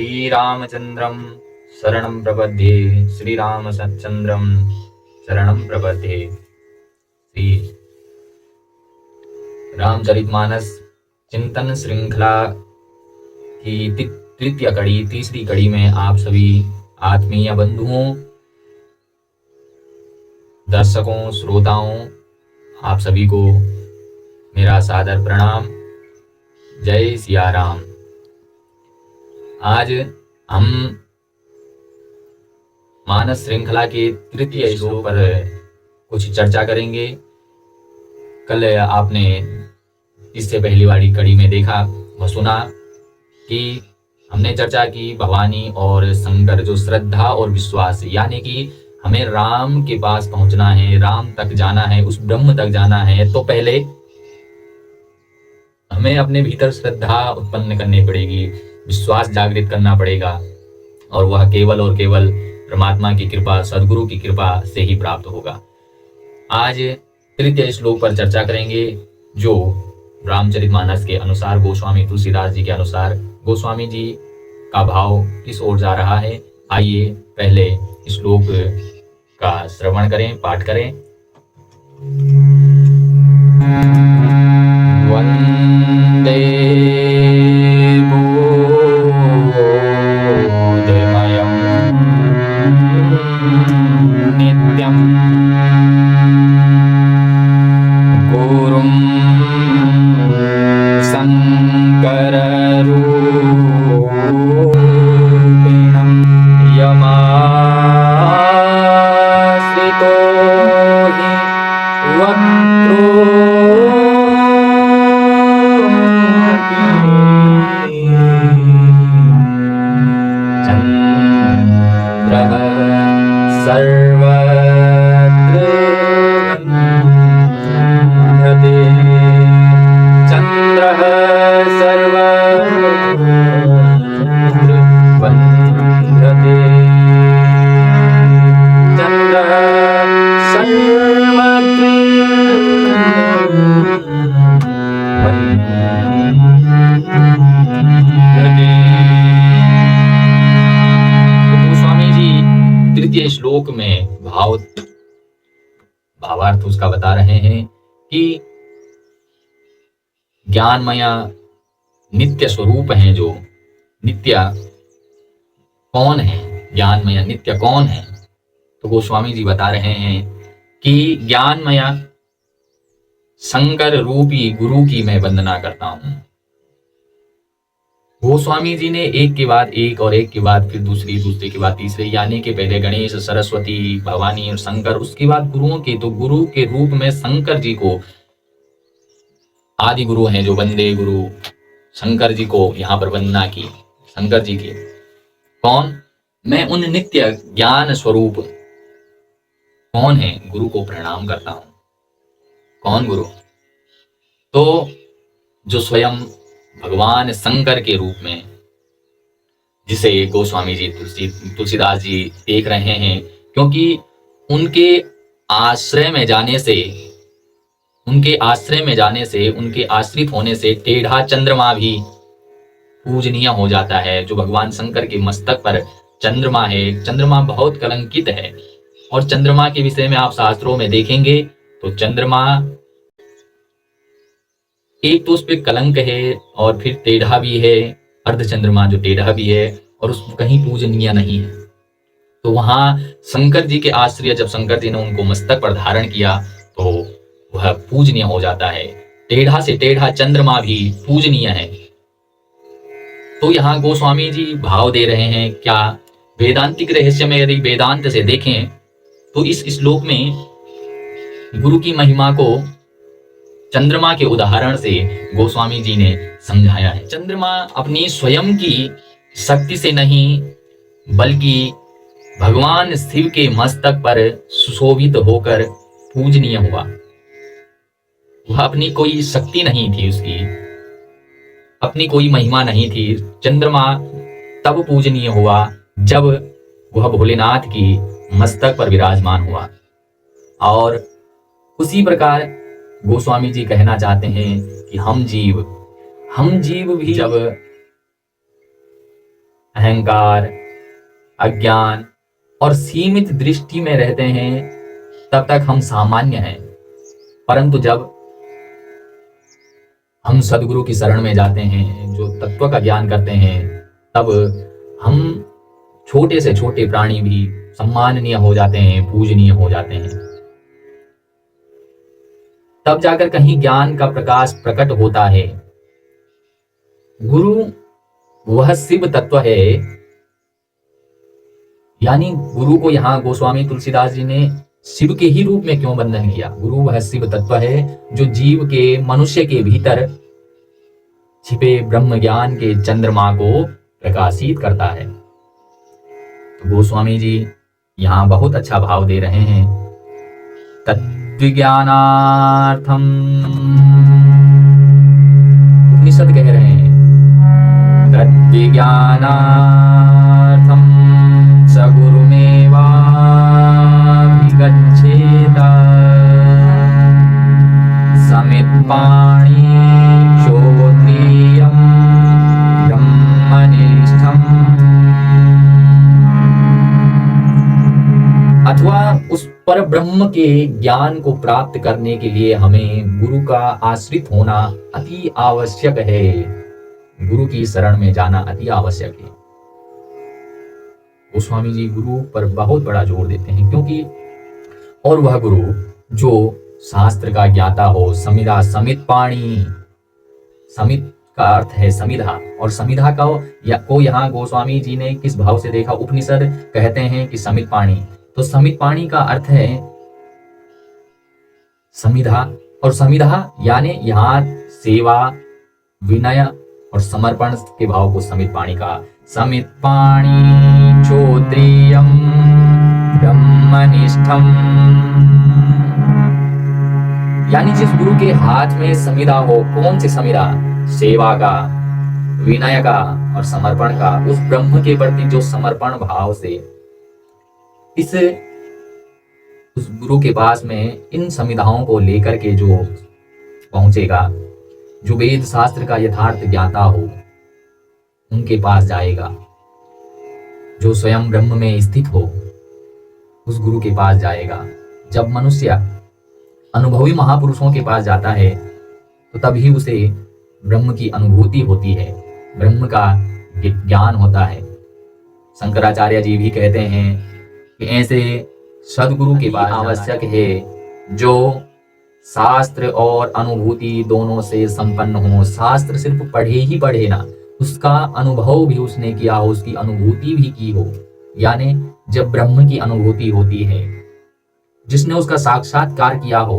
श्रीरामचन्द्रं शरणं प्रपद्ये। श्रीरामचन्द्रं शरणं प्रपद्ये। श्री रामचरितमानस चिंतन श्रृंखला की तृतीय कड़ी, तीसरी कड़ी में आप सभी आत्मीय बंधुओं, दर्शकों, श्रोताओं, आप सभी को मेरा सादर प्रणाम। जय सिया राम। आज हम मानस श्रृंखला के तृतीय श्लोक पर कुछ चर्चा करेंगे। कल आपने इससे पहली वाली कड़ी में देखा व सुना कि हमने चर्चा की भवानी और शंकर, जो श्रद्धा और विश्वास, यानी कि हमें राम के पास पहुंचना है, राम तक जाना है, उस ब्रह्म तक जाना है, तो पहले हमें अपने भीतर श्रद्धा उत्पन्न करनी पड़ेगी, विश्वास जागृत करना पड़ेगा, और वह केवल और केवल परमात्मा की कृपा, सद्गुरु की कृपा से ही प्राप्त होगा। आज तृतीय श्लोक पर चर्चा करेंगे, जो रामचरितमानस के अनुसार, गोस्वामी तुलसीदास जी के अनुसार, गोस्वामी जी का भाव किस ओर जा रहा है। आइए पहले श्लोक का श्रवण करें, पाठ करें। वंदे बोधमयं नित्यं गुरुं शङ्कररूपिणं यमाश्रितो हि चन्द्रः सर्वत्र वन्दते। चन्द्रः सर्वत्र वन्दते। चन्द्रः सर्वत्र वन्दते। तो गोस्वामी जी तृतीय श्लोक में भावार्थ उसका बता रहे हैं कि ज्ञानमय नित्य स्वरूप हैं, जो नित्य कौन है, ज्ञानमय नित्य कौन है। तो गोस्वामी जी बता रहे हैं कि ज्ञानमय शंकर रूपी गुरु की मैं वंदना करता हूं। गोस्वामी जी ने एक के बाद एक और एक के बाद फिर दूसरे के बाद तीसरे, यानी कि पहले गणेश, सरस्वती, भवानी और शंकर, उसके बाद गुरुओं के, तो गुरु के रूप में शंकर जी को, आदि गुरु हैं जो वंदे गुरु, शंकर जी को यहाँ पर वंदना की। शंकर जी की कौन? मैं उन नित्य ज्ञान स्वरूप कौन है गुरु को प्रणाम करता हूं। कौन गुरु? तो जो स्वयं भगवान शंकर के रूप में, जिसे गोस्वामी जी तुलसीदास जी देख रहे हैं, क्योंकि उनके आश्रय में जाने से, उनके आश्रित होने से टेढ़ा चंद्रमा भी पूजनीय हो जाता है। जो भगवान शंकर के मस्तक पर चंद्रमा है, चंद्रमा बहुत कलंकित है, और चंद्रमा के विषय में आप शास्त्रों में देखेंगे तो चंद्रमा एक तो उस पे कलंक है, और फिर टेढ़ा भी है, अर्धचंद्रमा जो टेढ़ा भी है, और उस कहीं पूजनीय नहीं है। तो वहां शंकर जी के आश्रय, जब शंकर जी ने उनको मस्तक पर धारण किया तो वह पूजनीय हो जाता है। टेढ़ा से टेढ़ा चंद्रमा भी पूजनीय है। तो यहाँ गोस्वामी जी भाव दे रहे हैं। क्या वेदांतिक रहस्य में यदि वेदांत से देखें तो इस श्लोक में गुरु की महिमा को चंद्रमा के उदाहरण से गोस्वामी जी ने समझाया है। चंद्रमा अपनी स्वयं की शक्ति से नहीं, बल्कि भगवान शिव के मस्तक पर सुशोभित होकर पूजनीय हुआ। वह अपनी कोई शक्ति नहीं थी, उसकी अपनी कोई महिमा नहीं थी। चंद्रमा तब पूजनीय हुआ जब वह भोलेनाथ की मस्तक पर विराजमान हुआ। और उसी प्रकार गोस्वामी जी कहना चाहते हैं कि हम जीव भी जब अहंकार, अज्ञान और सीमित दृष्टि में रहते हैं, तब तक हम सामान्य हैं। परंतु जब हम सदगुरु की शरण में जाते हैं, जो तत्व का ज्ञान करते हैं, तब हम छोटे से छोटे प्राणी भी सम्माननीय हो जाते हैं, पूजनीय हो जाते हैं। तब जाकर कहीं ज्ञान का प्रकाश प्रकट होता है। गुरु वह शिव तत्व है, यानी गुरु को यहाँ गोस्वामी तुलसीदास जी ने शिव के ही रूप में क्यों वर्णन किया? गुरु वह शिव तत्व है जो जीव के, मनुष्य के भीतर छिपे ब्रह्म ज्ञान के चंद्रमा को प्रकाशित करता है। तो गोस्वामी जी यहाँ बहुत अच्छा भाव दे रहे हैं। तद्विज्ञानार्थम, उपनिषद कह रहे हैं, तद्विज्ञानार्थम स गुरुमेवाभिगच्छेत समित्पाणि श्रोत्रियं ब्रह्मनिष्ठम्। अथवा उस पर ब्रह्म के ज्ञान को प्राप्त करने के लिए हमें गुरु का आश्रित होना अति आवश्यक है। गुरु की शरण में जाना अति आवश्यक है। गोस्वामी जी गुरु पर बहुत बड़ा जोर देते हैं, क्योंकि और वह गुरु जो शास्त्र का ज्ञाता हो, समिधा, समित पाणी, समित का अर्थ है समिधा, और समिधा को यहाँ गोस्वामी जी ने किस भाव से देखा? उपनिषद कहते हैं कि समित पाणी, तो समित पाणी का अर्थ है समिधा, और समिधा यानी यहाँ सेवा, विनय और समर्पण के भाव को समित पाणी का। समित पाणी श्रोत्रियं ब्रह्मनिष्ठम्, यानी जिस गुरु के हाथ में समिधा हो। कौन सी समिधा? सेवा का, विनय का और समर्पण का। उस ब्रह्म के प्रति जो समर्पण भाव से उस गुरु के पास में इन समिधाओं को लेकर के जो पहुंचेगा, जो वेद शास्त्र का यथार्थ ज्ञाता हो, उनके पास जाएगा। जो स्वयं ब्रह्म में स्थित हो, उस गुरु के पास जाएगा। जब मनुष्य अनुभवी महापुरुषों के पास जाता है, तो तभी उसे ब्रह्म की अनुभूति होती है, ब्रह्म का ज्ञान होता है। शंकराचार्य जी भी कहते हैं कि ऐसे सदगुरु के पास आवश्यक है जो शास्त्र और अनुभूति दोनों से संपन्न हो। शास्त्र सिर्फ पढ़े ही पढ़े ना, उसका अनुभव भी उसने किया हो, उसकी अनुभूति भी की हो। यानी जब ब्रह्म की अनुभूति होती है, जिसने उसका साक्षात्कार किया हो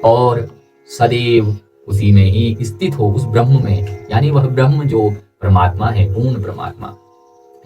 और सदैव उसी में ही स्थित हो, उस ब्रह्म में, यानी वह ब्रह्म जो परमात्मा है, पूर्ण परमात्मा।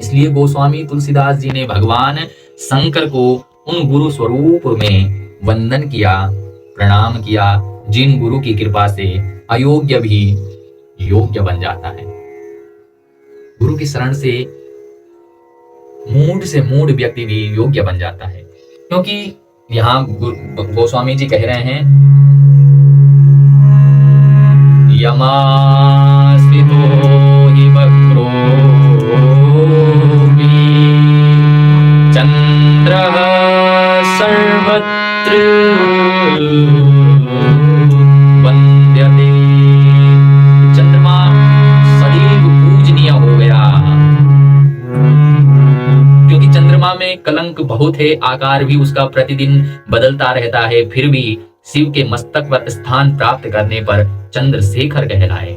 इसलिए गोस्वामी तुलसीदास जी ने भगवान शंकर को उन गुरु स्वरूप में वंदन किया, प्रणाम किया, जिन गुरु की कृपा से अयोग्य भी योग्य बन जाता है। गुरु की शरण से मूढ़ व्यक्ति भी योग्य बन जाता है। क्योंकि यहाँ गोस्वामी जी कह रहे हैं, यमास्वितो हि वक्रो चंद्रः सर्वत्र वंद्यते। चंद्रमा सदैव पूजनीय हो गया, क्योंकि चंद्रमा में कलंक बहुत है, आकार भी उसका प्रतिदिन बदलता रहता है, फिर भी शिव के मस्तक पर स्थान प्राप्त करने पर चंद्रशेखर कहलाए।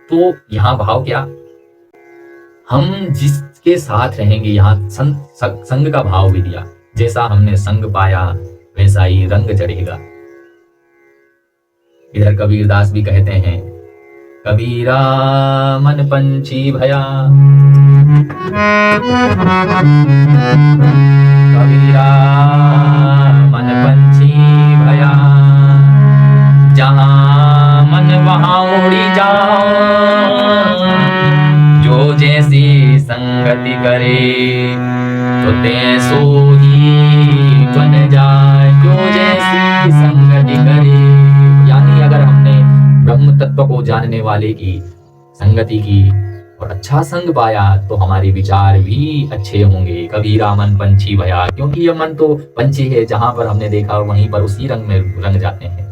तो यहाँ भाव क्या? हम जिसके साथ रहेंगे, यहाँ संग का भाव भी दिया। जैसा हमने संग पाया वैसा ही रंग चढ़ेगा। इधर कबीरदास भी कहते हैं, कबीरा मन पंछी भया, कबीरा मन पंछी भया, जहां मन वहां उड़ी जाओ, जो जैसी संगति करे तो तैसो ही बन जाए, जो जैसी संगति करे। यानी अगर हमने ब्रह्म तत्व को जानने वाले की संगति की और अच्छा संग पाया तो हमारे विचार भी अच्छे होंगे। कबीरा मन पंछी भया, क्योंकि ये मन तो पंछी है, जहां पर हमने देखा वहीं पर उसी रंग में रंग जाते हैं।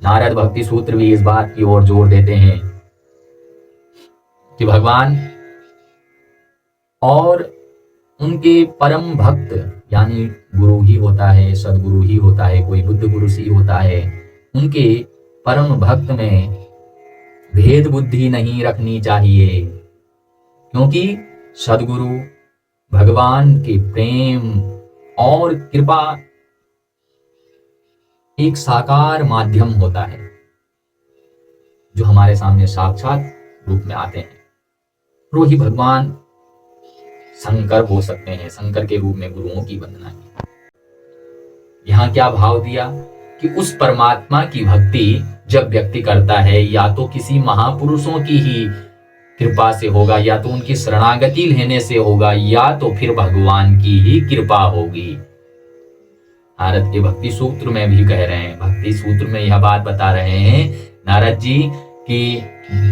नारद भक्ति सूत्र भी इस बात की ओर जोर देते हैं कि भगवान और उनके परम भक्त, यानी गुरु ही होता है, सदगुरु ही होता है, कोई बुद्ध पुरुष ही होता है, उनके परम भक्त में भेद बुद्धि नहीं रखनी चाहिए, क्योंकि सदगुरु भगवान के प्रेम और कृपा एक साकार माध्यम होता है जो हमारे सामने साक्षात रूप में आते हैं। तो ही भगवान शंकर हो सकते हैं, शंकर के रूप में गुरुओं की वंदना की। यहाँ क्या भाव दिया कि उस परमात्मा की भक्ति जब व्यक्ति करता है, या तो किसी महापुरुषों की ही कृपा से होगा, या तो उनकी शरणागति लेने से होगा, या तो फिर भगवान की ही कृपा होगी। नारद के भक्ति सूत्र में भी कह रहे हैं, भक्ति सूत्र में यह बात बता रहे हैं नारद जी कि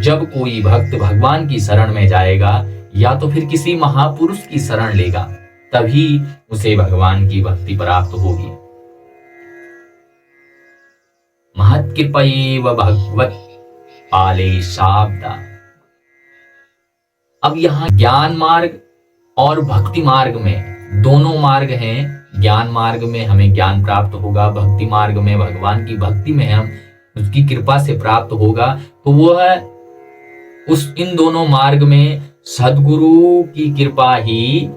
जब कोई भक्त भगवान की शरण में जाएगा, या तो फिर किसी महापुरुष की शरण लेगा, तभी उसे भगवान की भक्ति प्राप्त होगी। महत् कृपैव भगवत पाले शाब्दा। अब यहाँ ज्ञान मार्ग और भक्ति मार्ग में दोनों मार्ग हैं। ज्ञान मार्ग में हमें ज्ञान प्राप्त होगा, भक्ति मार्ग में भगवान की भक्ति में हम उसकी कृपा से प्राप्त होगा। तो वह इन दोनों मार्ग में सदगुरु की कृपा ही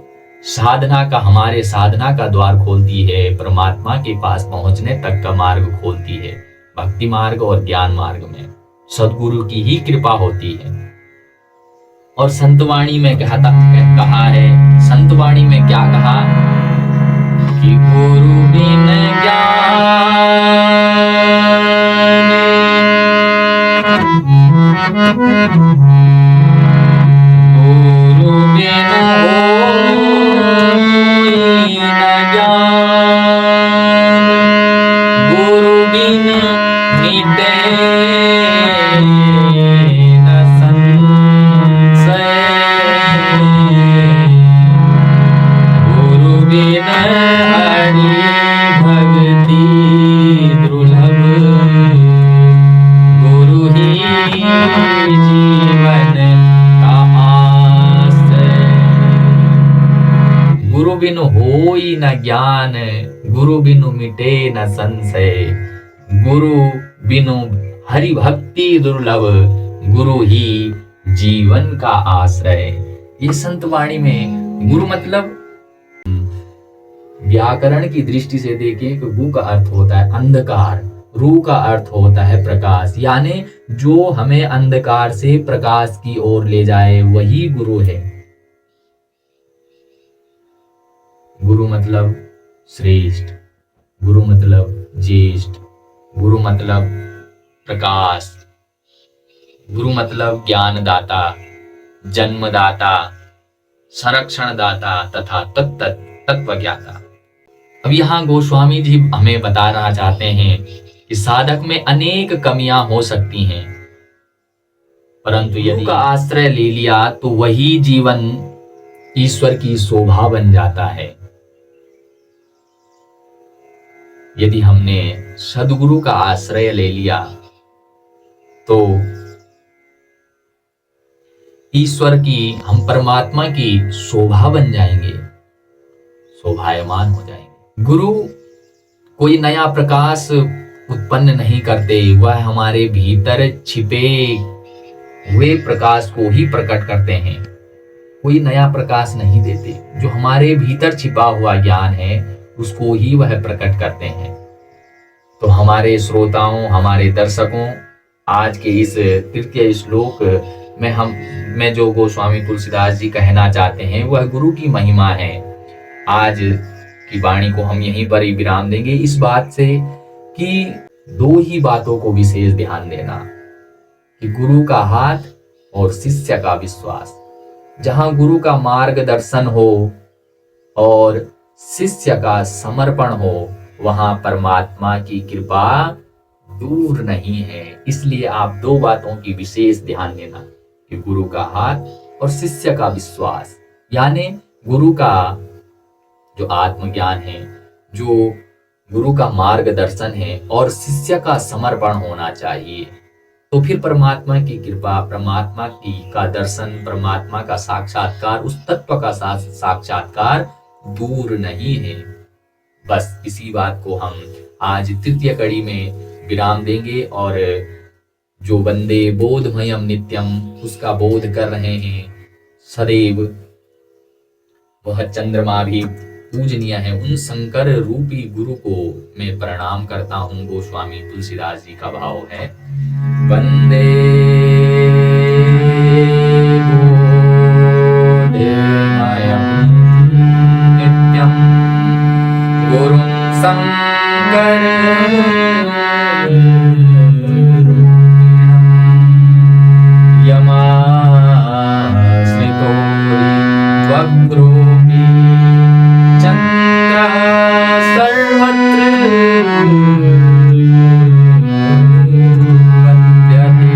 साधना का, हमारे साधना का द्वार खोलती है, परमात्मा के पास पहुंचने तक का मार्ग खोलती है। भक्ति मार्ग और ज्ञान मार्ग में सदगुरु की ही कृपा होती है। और संतवाणी में कहा है, संतवाणी में क्या कहा कि गुरु बिन ज्ञान, गुरु बिन होई न ज्ञान, गुरु बिन मिटे न संशय, गुरु बिन हरि भक्ति दुर्लभ, गुरु ही जीवन का आश्रय। गुरु बिनु होई न ज्ञान, गुरु बिनु मिटे न संशय, गुरु बिनु हरि भक्ति दुर्लभ, गुरु ही जीवन का आश्रय। ये संतवाणी में गुरु मतलब व्याकरण की दृष्टि से देखें तो गु का अर्थ होता है अंधकार, रू का अर्थ होता है प्रकाश, यानी जो हमें अंधकार से प्रकाश की ओर ले जाए वही गुरु है। गुरु मतलब श्रेष्ठ, गुरु मतलब ज्येष्ठ, गुरु मतलब प्रकाश, गुरु मतलब ज्ञानदाता, जन्मदाता, संरक्षणदाता तथा तत्वज्ञाता। अब यहाँ गोस्वामी जी हमें बताना चाहते हैं कि साधक में अनेक कमियां हो सकती हैं, परंतु यदि का आश्रय ले लिया तो वही जीवन ईश्वर की शोभा बन जाता है। यदि हमने सदगुरु का आश्रय ले लिया तो ईश्वर की, हम परमात्मा की शोभा बन जाएंगे, शोभायमान हो जाएंगे। गुरु कोई नया प्रकाश उत्पन्न नहीं करते, वह हमारे भीतर छिपे हुए प्रकाश को ही प्रकट करते हैं, कोई नया प्रकाश नहीं देते। जो हमारे भीतर छिपा हुआ ज्ञान है उसको ही वह प्रकट करते हैं। तो हमारे श्रोताओं, हमारे दर्शकों, आज के इस तृतीय श्लोक में जो गोस्वामी तुलसीदास जी कहना चाहते हैं वह गुरु की महिमा है। आज की वाणी को हम यहीं पर ही विराम देंगे, इस बात से कि दो ही बातों को विशेष ध्यान देना कि गुरु का हाथ और शिष्य का विश्वास। जहां गुरु का मार्गदर्शन हो और शिष्य का समर्पण हो, वहां परमात्मा की कृपा दूर नहीं है। इसलिए आप दो बातों की विशेष ध्यान देना कि गुरु का हाथ और शिष्य का विश्वास, यानी गुरु का जो आत्मज्ञान है, जो गुरु का मार्गदर्शन है और शिष्य का समर्पण होना चाहिए। तो फिर परमात्मा की कृपा, परमात्मा की का दर्शन, परमात्मा का साक्षात्कार, उस तत्व का साक्षात्कार दूर नहीं है। बस इसी बात को हम आज तृतीय कड़ी में विराम देंगे और जो वंदे बोधमयम नित्यम उसका बोध कर रहे हैं सदैव, वह चंद्रमा भी पूजनीय है। उन शंकर रूपी गुरु को मैं प्रणाम करता हूँ। गोस्वामी तुलसीदास जी का भाव है, वंदे बोधमयं नित्यं गुरुं शंकर यमाश्रितो वक्रोऽपि चन्द्रः सर्वत्र वन्द्यते।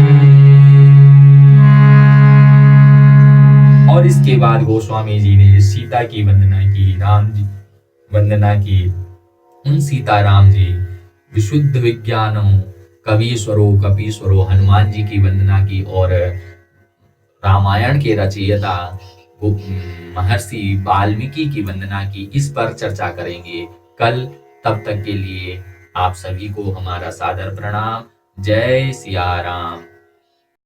और इसके बाद गोस्वामी जी ने सीता की वंदना की, राम जी वंदना की। उन सीताराम जी विशुद्ध विज्ञानों कवीश्वरो कपीश्वरो हनुमान जी की वंदना की और रामायण के रचयिता महर्षि वाल्मीकि की वंदना की। इस पर चर्चा करेंगे कल। तब तक के लिए आप सभी को हमारा सादर प्रणाम। जय सिया राम।